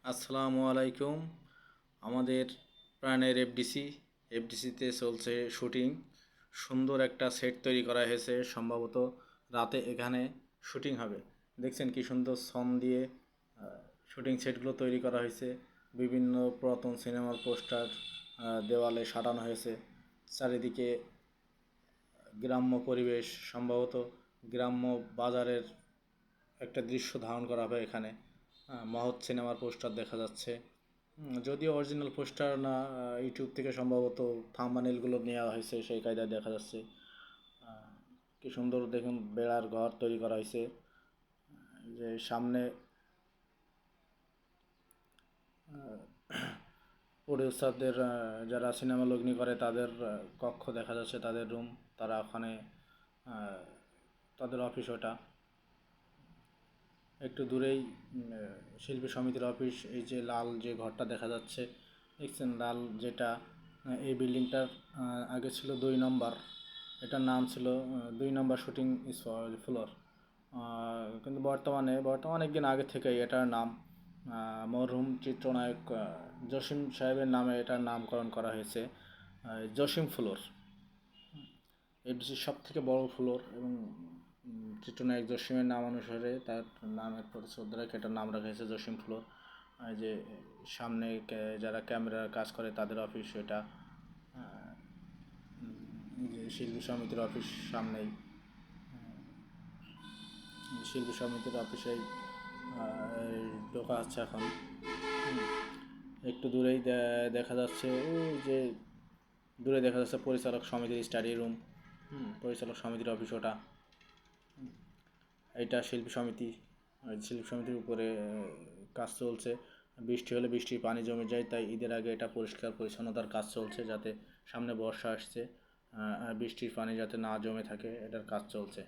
আসসালামু আলাইকুম। আমাদের প্রাণের এফডিসিতে চলছে শুটিং। সুন্দর একটা সেট তৈরি করা হয়েছে, সম্ভবত রাতে এখানে শুটিং হবে। দেখছেন কি সুন্দর সন দিয়ে শুটিং সেটগুলো তৈরি করা হয়েছে। বিভিন্ন পুরাতন সিনেমার পোস্টার দেওয়ালে সাটানো হয়েছে। চারিদিকে গ্রাম্য পরিবেশ, সম্ভবত গ্রাম্য বাজারের একটা দৃশ্য ধারণ করা হবে এখানে। মহৎ সিনেমার পোস্টার দেখা যাচ্ছে। যদিও অরিজিনাল পোস্টার না, ইউটিউব থেকে সম্ভবত থাম্বনেইলগুলো নেওয়া হয়েছে, সেই কায়দায় দেখা যাচ্ছে। কি সুন্দর দেখুন, বেড়ার ঘর তৈরি করা হয়েছে। যে সামনে প্রডিউসারদের, যারা সিনেমা লগ্নি করে তাদের কক্ষ দেখা যাচ্ছে, তাদের রুম। তারা ওখানে তাদের অফিস ওটা। একটু দূরেই শিল্পী সমিতির অফিস। এই যে লাল যে ঘরটা দেখা যাচ্ছে, দেখছেন লাল যেটা, এই বিল্ডিংটার আগে ছিল 2 নম্বর। এটার নাম ছিল 2 নম্বর শুটিং ফ্লোর। কিন্তু বর্তমানে অনেক দিন আগে থেকেই এটার নাম মরহুম চিত্রনায়ক জসিম সাহেবের নামে এটার নামকরণ করা হয়েছে জসিম ফ্লোর। এফডিসির সব থেকে বড় ফ্লোর, এবং চিত্রনায়ক জসিমের নাম অনুসারে তার নামের প্রতি শ্রদ্ধা রেখে এটার নাম রাখা হয়েছে জসিম ফ্লোর। যে সামনে যারা ক্যামেরার কাজ করে তাদের অফিস এটা। যে শিল্পী সমিতির অফিস সামনেই, শিল্পী সমিতির অফিসেই ঢোকা হচ্ছে এখন। একটু দূরেই দেখা যাচ্ছে, ওই যে দূরে দেখা যাচ্ছে পরিচালক সমিতির স্টাডি রুম। পরিচালক সমিতির অফিস ওটা। এটা শিল্পী সমিতি। শিল্পী সমিতির উপরে কাজ চলছে। বৃষ্টি হলে বৃষ্টির পানি জমে যায়, তাই ঈদের আগে এটা পরিষ্কার পরিচ্ছন্নতার কাজ চলছে, যাতে সামনে বর্ষা আসছে, বৃষ্টির পানি যাতে না জমে থাকে, এটার কাজ চলছে।